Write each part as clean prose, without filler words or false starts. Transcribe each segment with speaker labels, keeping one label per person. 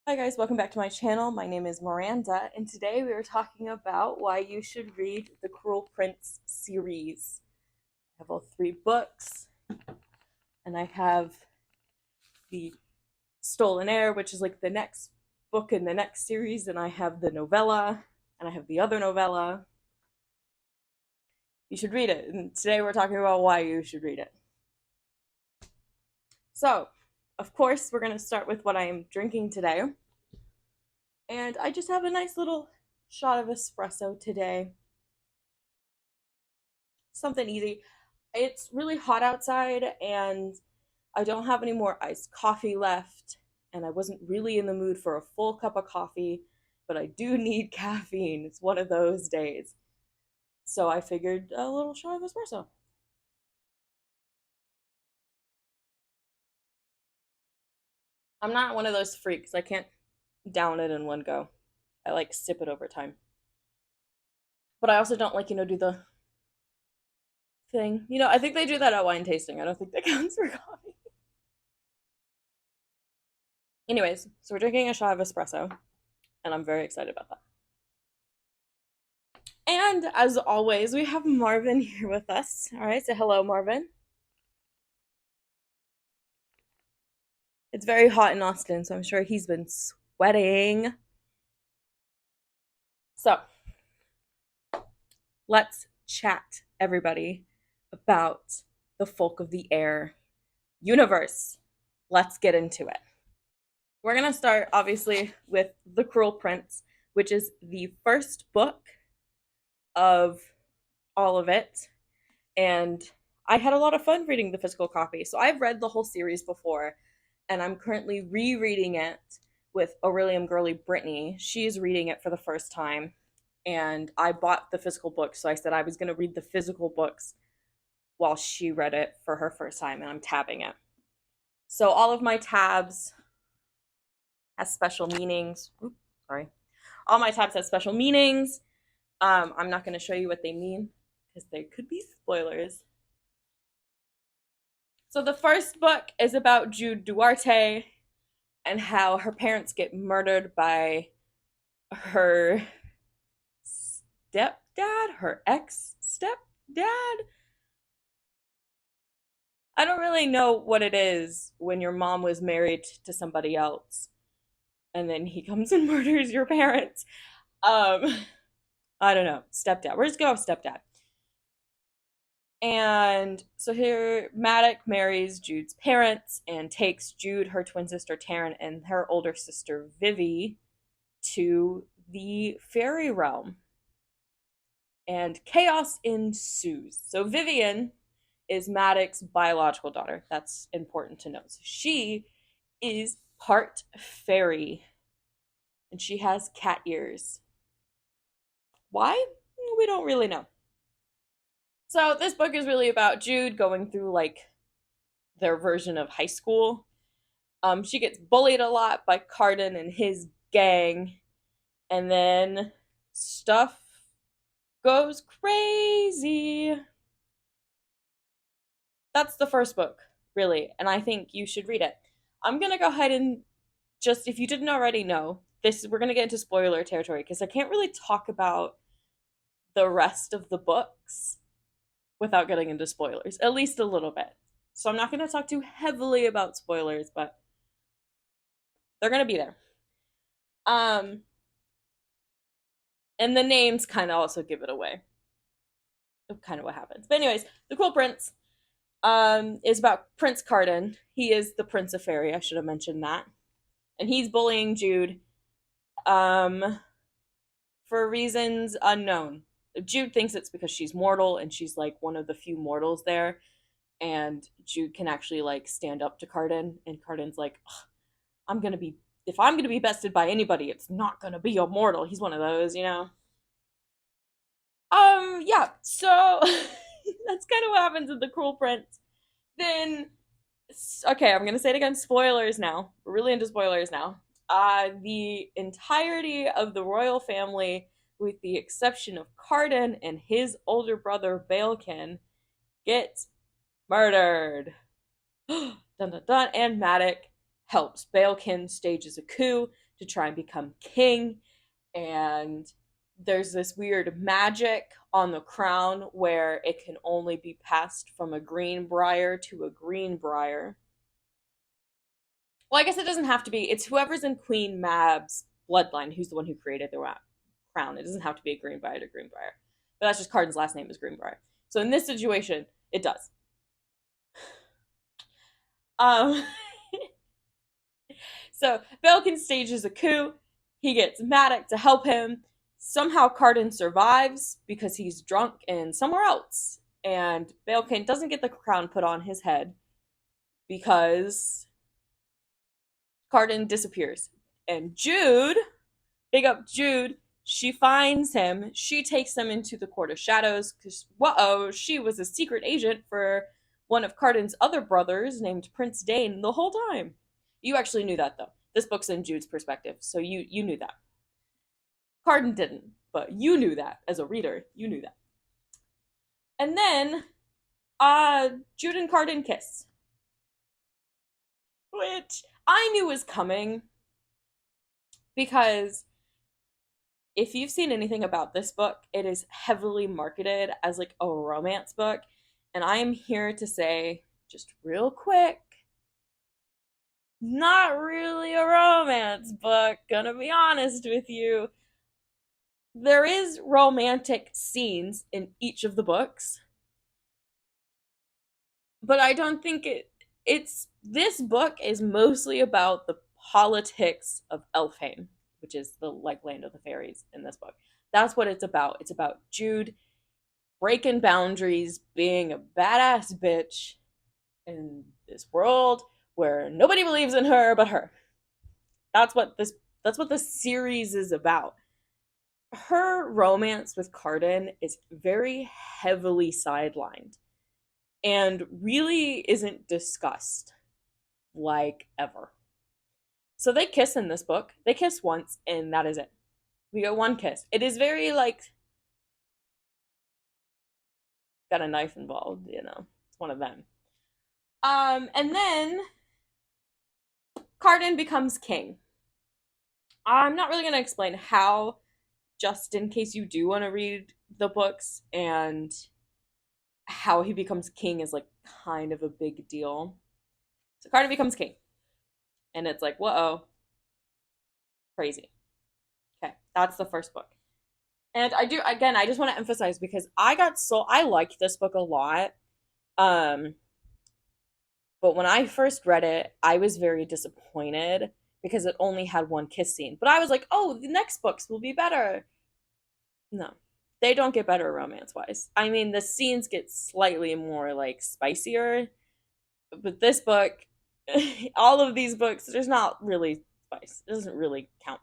Speaker 1: Hi guys, welcome back to my channel. My name is Miranda, and today we are talking about why you should read the Cruel Prince series. I have all three books, and I have the Stolen Heir, which is like the next book in the next series, and I have the novella, and I have the other novella. You should read it, and today we're talking about why you should read it. So, of course, we're going to start with what I am drinking today. And I just have a nice little shot of espresso today. Something easy. It's really hot outside and I don't have any more iced coffee left. And I wasn't really in the mood for a full cup of coffee, but I do need caffeine. It's one of those days. So I figured a little shot of espresso. I'm not one of those freaks. I can't down it in one go. I like sip it over time. But I also don't like, do the thing. I think they do that at wine tasting. I don't think that counts for coffee. Anyways, so we're drinking a shot of espresso, and I'm very excited about that. And as always, we have Marvin here with us. All right, so hello, Marvin. It's very hot in Austin, so I'm sure he's been sweating. So let's chat, everybody, about the Folk of the Air universe. Let's get into it. We're going to start, obviously, with The Cruel Prince, which is the first book of all of it. And I had a lot of fun reading the physical copy. So I've read the whole series before, and I'm currently rereading it with Aurelium Girly Brittany. She's reading it for the first time, and I bought the physical book, so I said I was going to read the physical books while she read it for her first time, and I'm tabbing it. So all of my tabs has special meanings. Oops, sorry. All my tabs have special meanings. I'm not going to show you what they mean because they could be spoilers. So the first book is about Jude Duarte and how her parents get murdered by her stepdad, her ex-stepdad. I don't really know what it is when your mom was married to somebody else and then he comes and murders your parents. Um I don't know. Stepdad. We're just going with stepdad. And so here, Maddox marries Jude's parents and takes Jude, her twin sister Taryn, and her older sister Vivi to the fairy realm. And chaos ensues. So Vivian is Maddox's biological daughter. That's important to note. So she is part fairy, and she has cat ears. Why? We don't really know. So this book is really about Jude going through like their version of high school. She gets bullied a lot by Cardan and his gang, and then stuff goes crazy. That's the first book, really, and I think you should read it. I'm gonna go ahead and just, if you didn't already know, this we're gonna get into spoiler territory because I can't really talk about the rest of the books without getting into spoilers, at least a little bit. So I'm not gonna talk too heavily about spoilers, but they're gonna be there. Um, and the names kind of also give it away of kind of what happens. But anyways, the Cruel Prince is about Prince Cardan. He is the Prince of Fairy. I should have mentioned that, and he's bullying Jude, um, for reasons unknown. Jude thinks it's because she's mortal and she's like one of the few mortals there, and Jude can actually like stand up to Cardan, and Cardan's like, I'm gonna be if I'm gonna be bested by anybody, it's not gonna be a mortal. He's one of those. Yeah, so that's kind of what happens with the Cruel Prince. Then, okay, I'm gonna say it again. Spoilers now. We're really into spoilers now. The entirety of the royal family, with the exception of Cardan and his older brother Baelkin, gets murdered. Dun dun dun. And Maddox helps. Baelkin stages a coup to try and become king. And there's this weird magic on the crown where it can only be passed from a green briar to a green briar. Well, I guess it doesn't have to be. It's whoever's in Queen Mab's bloodline who's the one who created the crown. It doesn't have to be a Greenbrier to Greenbrier. But that's just Cardan's last name is Greenbrier. So in this situation, it does. Um, so Belkin stages a coup. He gets Maddox to help him. Somehow Cardan survives because he's drunk and somewhere else. And Belkin doesn't get the crown put on his head because Cardan disappears. And Jude, big up Jude, she finds him. She takes him into the Court of Shadows because, whoa, she was a secret agent for one of Cardan's other brothers named Prince Dane the whole time. You actually knew that, though. This book's in Jude's perspective, so you knew that. Cardan didn't, but you knew that. As a reader, you knew that. And then, Jude and Cardan kiss. Which I knew was coming because if you've seen anything about this book, it is heavily marketed as like a romance book. And I am here to say, just real quick, not really a romance book, gonna be honest with you. There is romantic scenes in each of the books, but I don't think it's this book is mostly about the politics of Elfhaim, which is the like land of the fairies in this book. That's what it's about. It's about Jude breaking boundaries, being a badass bitch in this world where nobody believes in her but her. That's what this series is about. Her romance with Cardan is very heavily sidelined and really isn't discussed like ever. So they kiss in this book. They kiss once and that is it. We get one kiss. It is very like got a knife involved, you know. It's one of them. And then Cardan becomes king. I'm not really going to explain how, just in case you do want to read the books, and how he becomes king is like kind of a big deal. So Cardan becomes king. And it's like, whoa, crazy. Okay, that's the first book. And I just want to emphasize because I liked this book a lot. Um, but when I first read it, I was very disappointed because it only had one kiss scene. But I was like, oh, the next books will be better. No, they don't get better romance wise. I mean, the scenes get slightly more like spicier, but this book, all of these books, there's not really spice. It doesn't really count.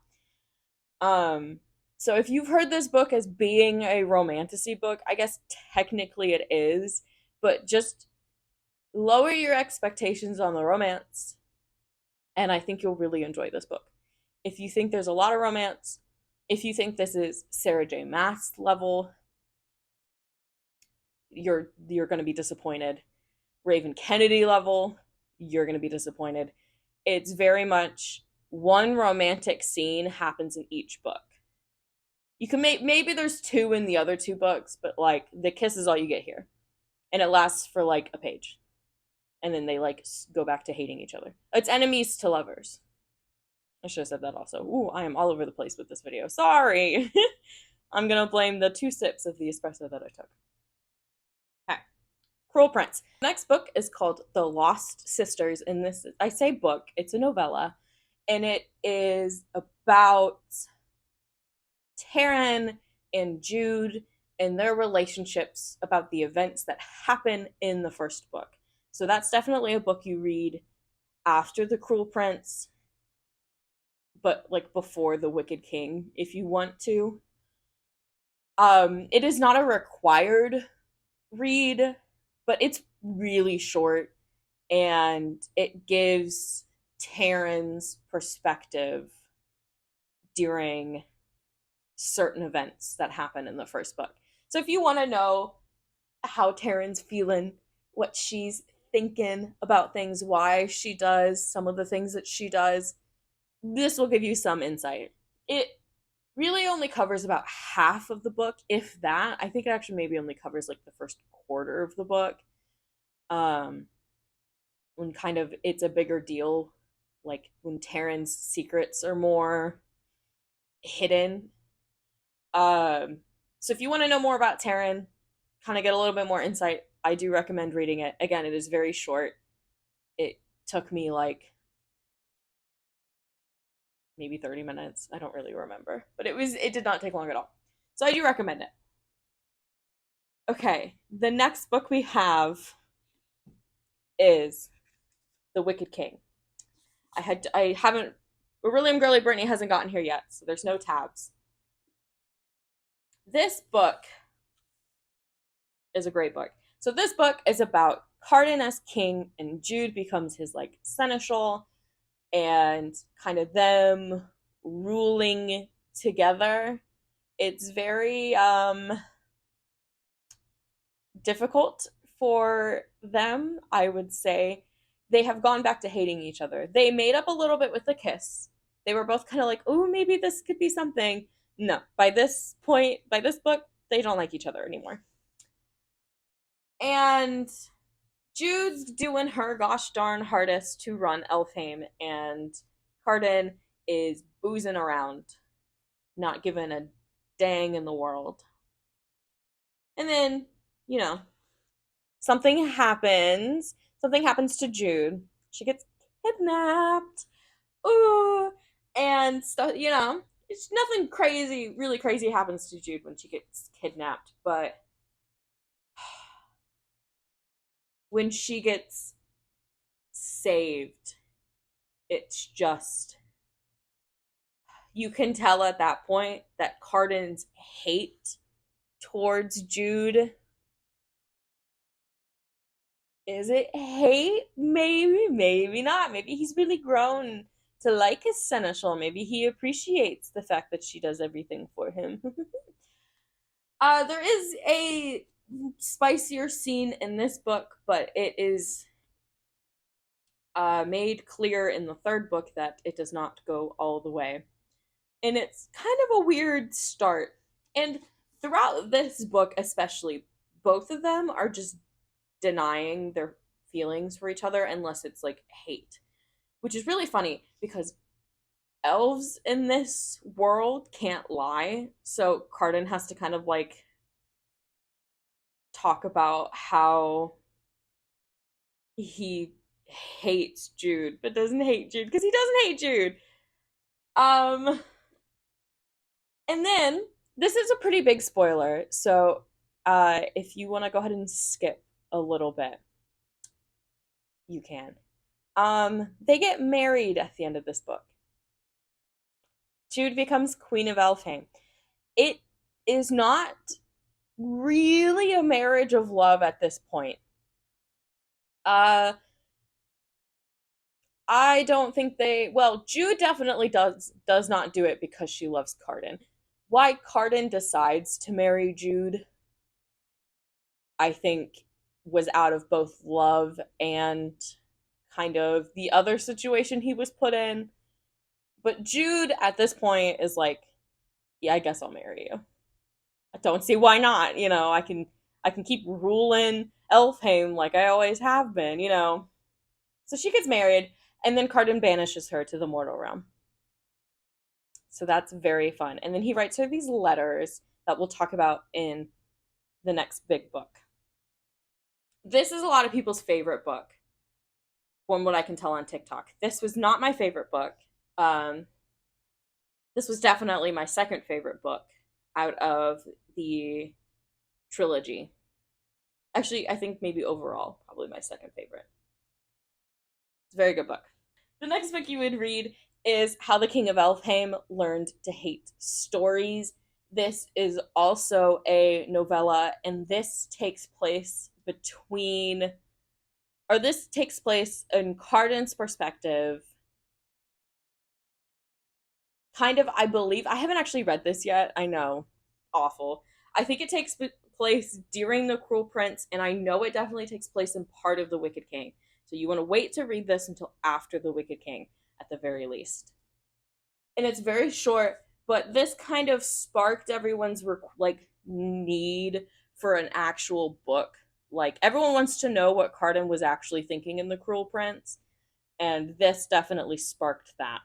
Speaker 1: So if you've heard this book as being a romantasy book, I guess technically it is, but just lower your expectations on the romance, and I think you'll really enjoy this book. If you think there's a lot of romance, if you think this is Sarah J. Maas level, you're going to be disappointed. Raven Kennedy level, you're going to be disappointed. It's very much one romantic scene happens in each book. You can maybe there's two in the other two books, but like the kiss is all you get here. And it lasts for like a page. And then they like go back to hating each other. It's enemies to lovers. I should have said that also. Ooh, I am all over the place with this video. Sorry. I'm going to blame the 2 sips of the espresso that I took. Okay. Cruel Prince. The next book is called The Lost Sisters. And this, I say book, it's a novella. And it is about Taryn and Jude and their relationships about the events that happen in the first book. So that's definitely a book you read after The Cruel Prince, but like before The Wicked King, if you want to. It is not a required read, but it's really short and it gives Taryn's perspective during certain events that happen in the first book. So if you want to know how Taryn's feeling, what she's thinking about things, why she does some of the things that she does, this will give you some insight. It really only covers about half of the book, if that. I think it actually maybe only covers like the first quarter of the book. Um, when kind of it's a bigger deal, like when Taryn's secrets are more hidden. Um, so if you want to know more about Taryn, kind of get a little bit more insight, I do recommend reading it. Again, it is very short. It took me like maybe 30 minutes. I don't really remember, but it did not take long at all. So I do recommend it. Okay, the next book we have is The Wicked King. I haven't William Gurley Brittany hasn't gotten here yet, so there's no tabs. This book is a great book. So this book is about Cardan as king, and Jude becomes his like seneschal, and kind of them ruling together. It's very difficult for them, I would say. They have gone back to hating each other. They made up a little bit with the kiss. They were both kind of like, oh, maybe this could be something. No, by this point, by this book, they don't like each other anymore. And Jude's doing her gosh darn hardest to run Elfhaim, and Cardan is boozing around, not giving a dang in the world. And then, you know, something happens. Something happens to Jude. She gets kidnapped. Ooh. And stuff, it's nothing crazy, really crazy happens to Jude when she gets kidnapped, but when she gets saved, it's just, you can tell at that point that Cardan's hate towards Jude, is it hate? Maybe, maybe not. Maybe he's really grown to like his seneschal. Maybe he appreciates the fact that she does everything for him. There is a spicier scene in this book, but it is made clear in the third book that it does not go all the way. And it's kind of a weird start. And throughout this book, especially, both of them are just denying their feelings for each other unless it's like hate, which is really funny because elves in this world can't lie. So Cardan has to kind of like talk about how he hates Jude but doesn't hate Jude because he doesn't hate Jude. Um and then this is a pretty big spoiler, so if you want to go ahead and skip a little bit, you can. They get married at the end of this book. Jude becomes Queen of Elfhaim. It is not really a marriage of love at this point. I don't think Jude definitely does not do it because she loves Cardan. Why Cardan decides to marry Jude, I think, was out of both love and kind of the other situation he was put in. But Jude at this point is like, yeah, I guess I'll marry you. I don't see why not. I can keep ruling Elfhaim like I always have been. So she gets married, and then Cardan banishes her to the mortal realm. So that's very fun. And then he writes her these letters that we'll talk about in the next big book. This is a lot of people's favorite book, from what I can tell on TikTok. This was not my favorite book. This was definitely my second favorite book out of the trilogy. Actually, I think maybe overall, probably my second favorite. It's a very good book. The next book you would read is How the King of Elfhaim Learned to Hate Stories. This is also a novella, and this takes place in Cardan's perspective. Kind of, I believe. I haven't actually read this yet. I know. Awful. I think it takes place during The Cruel Prince, and I know it definitely takes place in part of The Wicked King. So you want to wait to read this until after The Wicked King, at the very least. and it's very short, but this kind of sparked everyone's like need for an actual book. Like everyone wants to know what Cardan was actually thinking in The Cruel Prince, and this definitely sparked that.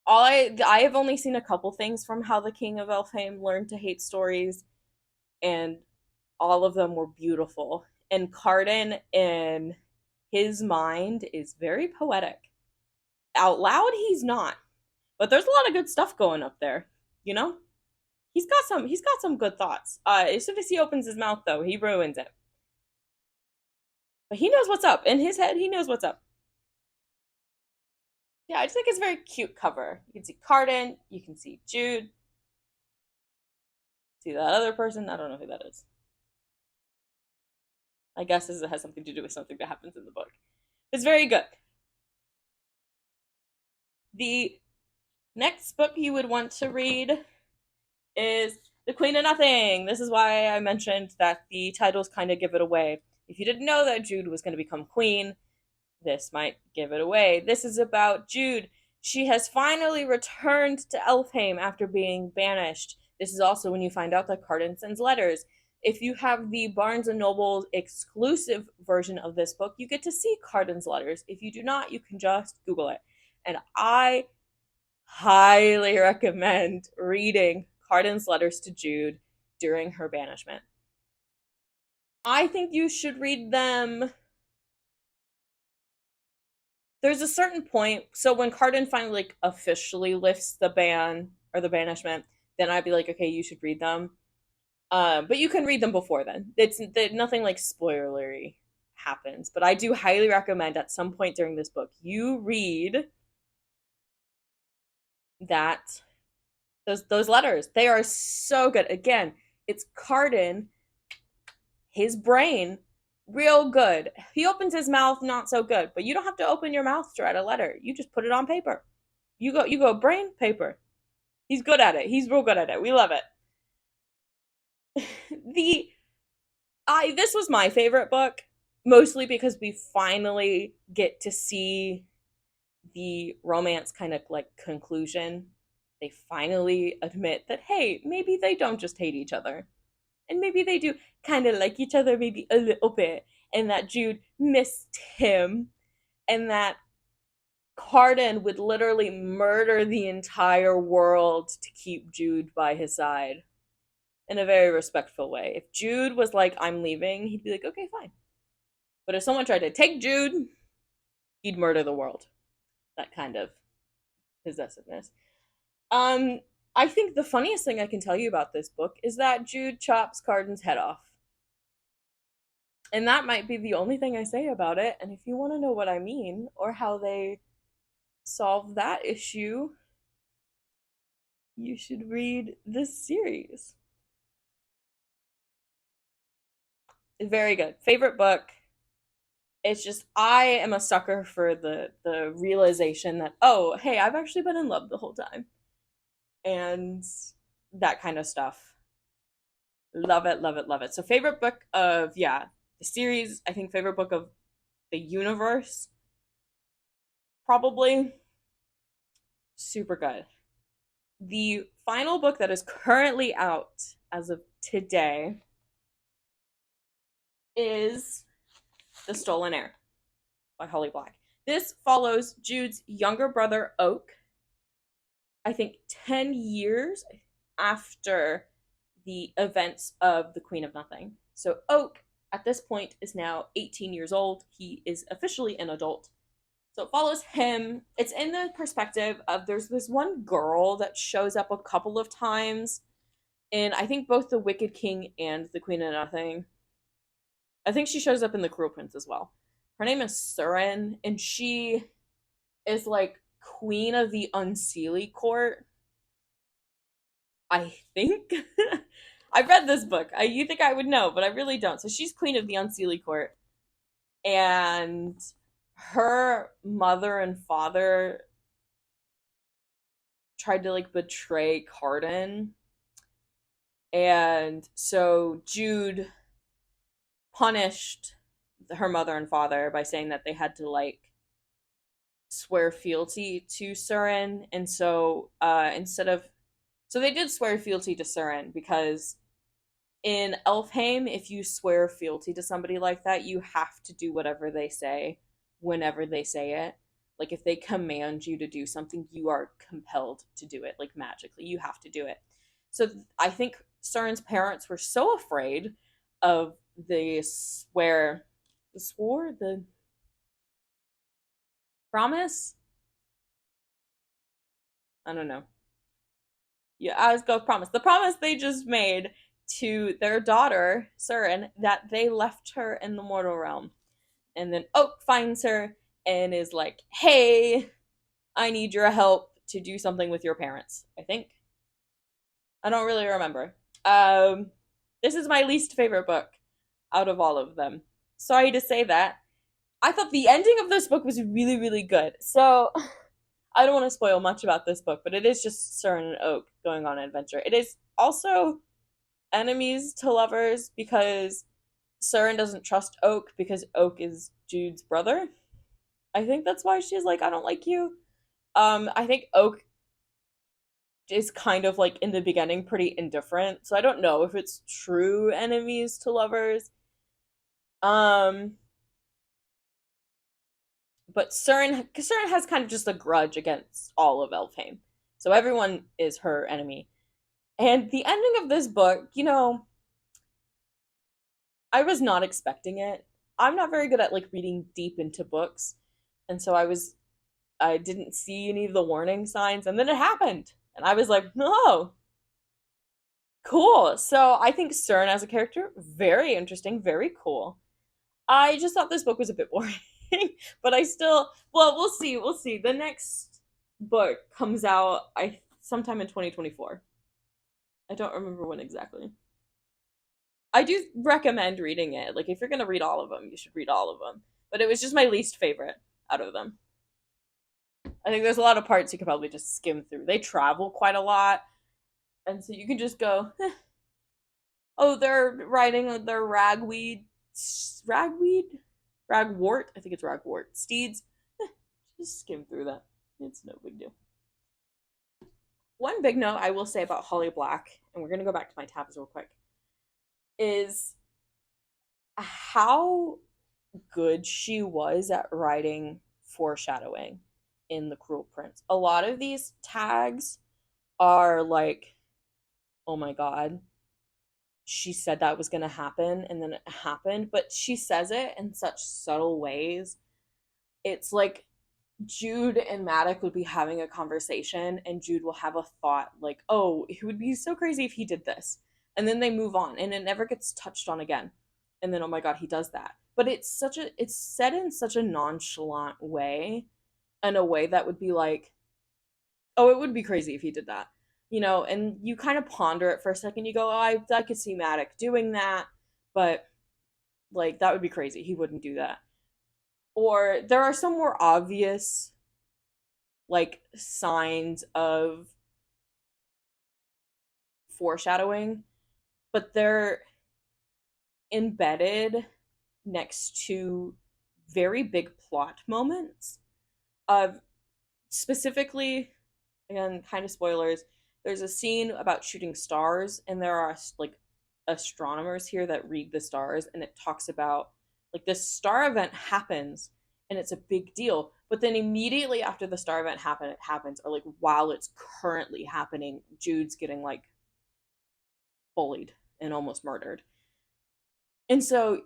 Speaker 1: I have only seen a couple things from how the King of Elfhaim learned to hate stories, and all of them were beautiful. And Cardan, in his mind, is very poetic. Out loud, he's not, but there's a lot of good stuff going up there. You know, he's got some good thoughts. As soon as he opens his mouth, though, he ruins it. But he knows what's up in his head. He knows what's up. Yeah, I just think it's a very cute cover. You can see Cardan, you can see Jude, see that other person. I don't know who that is. I guess it has something to do with something that happens in the book. It's very good. The next book you would want to read is The Queen of Nothing. This is why I mentioned that the titles kind of give it away. If you didn't know that Jude was going to become queen, this might give it away. This is about Jude. She has finally returned to Elfhaim after being banished. This is also when you find out that Cardan sends letters. If you have the Barnes and Noble exclusive version of this book, you get to see Cardan's letters. If you do not, you can just Google it. And I highly recommend reading Cardan's letters to Jude during her banishment. I think you should read them. There's a certain point. So when Cardan finally like officially lifts the ban or the banishment, then I'd be like, okay, you should read them. But you can read them before then. It's nothing like spoilery happens. But I do highly recommend at some point during this book you read that those letters. They are so good. Again, it's Cardan, his brain, real good. He opens his mouth, not so good. But you don't have to open your mouth to write a letter. You just put it on paper. You go brain, paper. He's good at it. He's real good at it. We love it. This was my favorite book, mostly because we finally get to see the romance kind of like conclusion. They finally admit that, hey, maybe they don't just hate each other. And maybe they do kind of like each other, maybe a little bit. And that Jude missed him. And that Cardan would literally murder the entire world to keep Jude by his side in a very respectful way. If Jude was like, I'm leaving, he'd be like, okay, fine. But if someone tried to take Jude, he'd murder the world. That kind of possessiveness. I think the funniest thing I can tell you about this book is that Jude chops Cardan's head off. And that might be the only thing I say about it. And if you want to know what I mean or how they solve that issue, you should read this series. Very good. Favorite book. It's just I am a sucker for the realization that, oh, hey, I've actually been in love the whole time. And that kind of stuff. Love it, love it, love it. So favorite book of, yeah, the series, I think favorite book of the universe, probably. Super good. The final book that is currently out as of today is The Stolen Heir by Holly Black. This follows Jude's younger brother, Oak, I think 10 years after the events of the Queen of Nothing. So Oak, at this point, is now 18 years old. He is officially an adult. So it follows him. It's in the perspective of there's this one girl that shows up a couple of times in, I think, both The Wicked King and The Queen of Nothing. I think she shows up in The Cruel Prince as well. Her name is Surin, and she is like queen of the Unseelie Court. I think. I read this book. You think I would know, but I really don't. So she's queen of the Unseelie Court. And her mother and father tried to like betray Cardan. And so Jude punished her mother and father by saying that they had to like swear fealty to Surin, and so so they did swear fealty to Surin because in Elfhaim, if you swear fealty to somebody like that, you have to do whatever they say whenever they say it. Like if they command you to do something, you are compelled to do it, like magically. You have to do it. So I think Surin's parents were so afraid of the promise. I don't know. Yeah, I was go promise. The promise they just made to their daughter, Surin, that they left her in the mortal realm. And then Oak finds her and is like, "Hey, I need your help to do something with your parents." I think. I don't really remember. Um, this is my least favorite book out of all of them. Sorry to say that. I thought the ending of this book was really, really good. So I don't want to spoil much about this book, but it is just Surin and Oak going on an adventure. It is also enemies to lovers because Surin doesn't trust Oak because Oak is Jude's brother. I think that's why she's like, I don't like you. I think Oak is kind of like in the beginning pretty indifferent, so I don't know if it's true enemies to lovers. Um, but Surin has kind of just a grudge against all of Elfhaim, so everyone is her enemy. And the ending of this book, I was not expecting it. I'm not very good at like reading deep into books, and so I didn't see any of the warning signs, and then it happened, and I was like, no, cool. So I think Surin as a character, very interesting, very cool. I just thought this book was a bit boring, but I still, well, we'll see, we'll see. The next book comes out I sometime in 2024. I don't remember when exactly. I do recommend reading it. Like if you're gonna read all of them, you should read all of them. But it was just my least favorite out of them. I think there's a lot of parts you could probably just skim through. They travel quite a lot, and so you can just go, oh, they're riding their ragweed, ragwort. I think it's ragwort steeds. Just skim through that. It's no big deal. One big note I will say about Holly Black, and we're gonna go back to my tabs real quick, is how good she was at writing foreshadowing in The Cruel Prince. A lot of these tags are like, oh my god, she said that was going to happen and then it happened, but she says it in such subtle ways. It's like Jude and Maddox would be having a conversation and Jude will have a thought like, oh, it would be so crazy if he did this. And then they move on and it never gets touched on again. And then, oh my god, he does that. But it's said in such a nonchalant way, in a way that would be like, oh, it would be crazy if he did that. And you kind of ponder it for a second. You go, oh, I could see Maddox doing that, but like that would be crazy. He wouldn't do that. Or there are some more obvious like signs of foreshadowing, but they're embedded next to very big plot moments. Specifically, again, kind of spoilers, there's a scene about shooting stars, and there are like astronomers here that read the stars, and it talks about like this star event happens and it's a big deal, but then immediately after the star event happens, or like while it's currently happening, Jude's getting like bullied and almost murdered. And so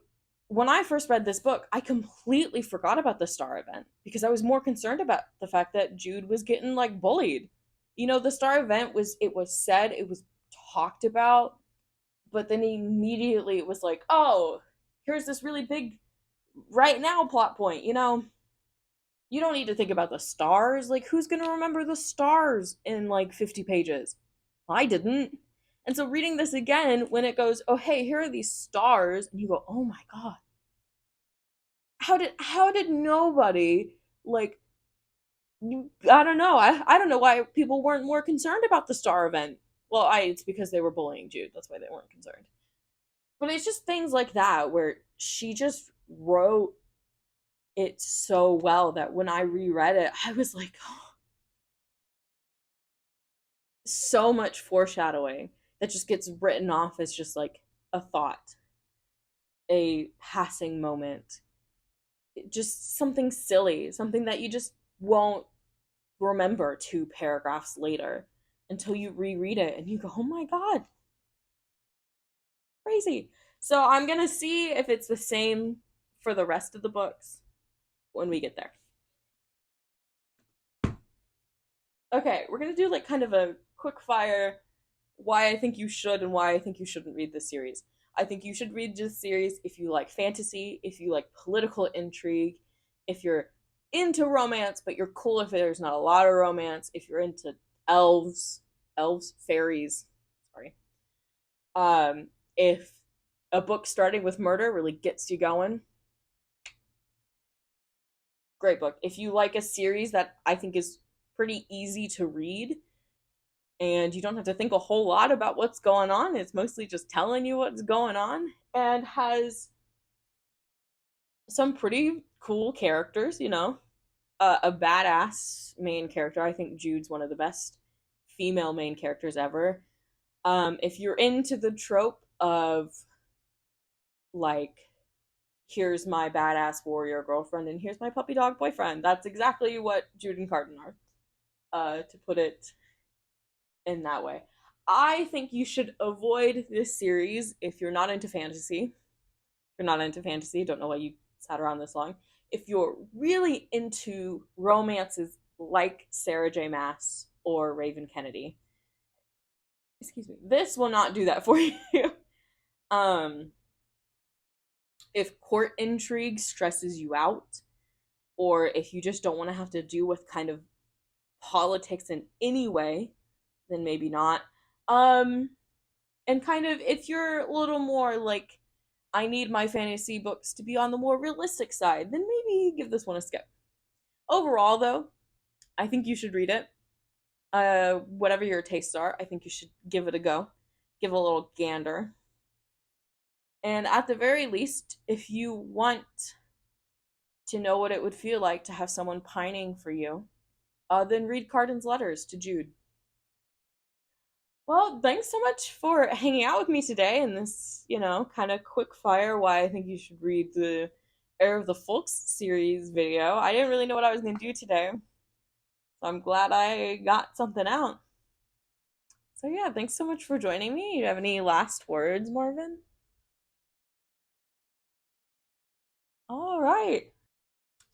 Speaker 1: when I first read this book, I completely forgot about the star event because I was more concerned about the fact that Jude was getting like bullied. The star event was said, it was talked about, but then immediately it was like, oh, here's this really big right now plot point. You don't need to think about the stars. Like, who's going to remember the stars in like 50 pages? I didn't. And so reading this again, when it goes, oh, hey, here are these stars, and you go, oh my God. How did nobody like I don't know. I don't know why people weren't more concerned about the star event. Well, it's because they were bullying Jude. That's why they weren't concerned. But it's just things like that where she just wrote it so well that when I reread it, I was like, oh, so much foreshadowing that just gets written off as just like a thought, a passing moment, just something silly, something that you just won't remember two paragraphs later until you reread it and you go, oh my God, crazy. So I'm going to see if it's the same for the rest of the books when we get there. Okay, we're going to do like kind of a quick fire why I think you should and why I think you shouldn't read this series. I think you should read this series if you like fantasy, if you like political intrigue, if you're into romance, but you're cool if there's not a lot of romance, if you're into fairies, sorry. If a book starting with murder really gets you going, great book. If you like a series that I think is pretty easy to read, and you don't have to think a whole lot about what's going on. It's mostly just telling you what's going on and has some pretty cool characters, you know. A badass main character. I think Jude's one of the best female main characters ever. If you're into the trope of like, here's my badass warrior girlfriend and here's my puppy dog boyfriend, that's exactly what Jude and Cardan are. To put it in that way. I think you should avoid this series if you're not into fantasy. If you're not into fantasy, don't know why you sat around this long. If you're really into romances like Sarah J. Maas or Raven Kennedy, excuse me, this will not do that for you. um, if court intrigue stresses you out, or if you just don't want to have to deal with kind of politics in any way, then maybe not. And kind of if you're a little more like, I need my fantasy books to be on the more realistic side, then maybe give this one a skip. Overall, though, I think you should read it. Whatever your tastes are, I think you should give it a go. Give it a little gander. And at the very least, if you want to know what it would feel like to have someone pining for you, then read Cardan's letters to Jude. Well, thanks so much for hanging out with me today in this, kind of quick fire why I think you should read the Heir of the Folks series video. I didn't really know what I was going to do today, so I'm glad I got something out. So yeah, thanks so much for joining me. You have any last words, Marvin? All right.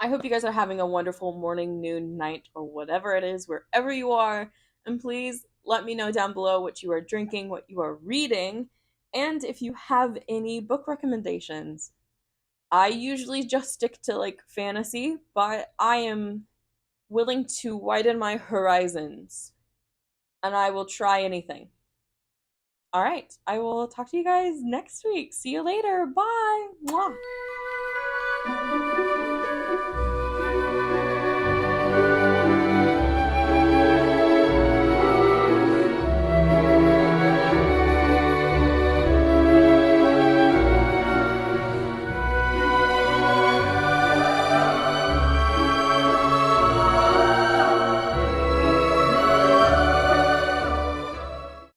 Speaker 1: I hope you guys are having a wonderful morning, noon, night, or whatever it is, wherever you are. And please let me know down below what you are drinking, what you are reading, and if you have any book recommendations. I usually just stick to like fantasy, but I am willing to widen my horizons and I will try anything. All right, I will talk to you guys next week. See you later. Bye. Mwah.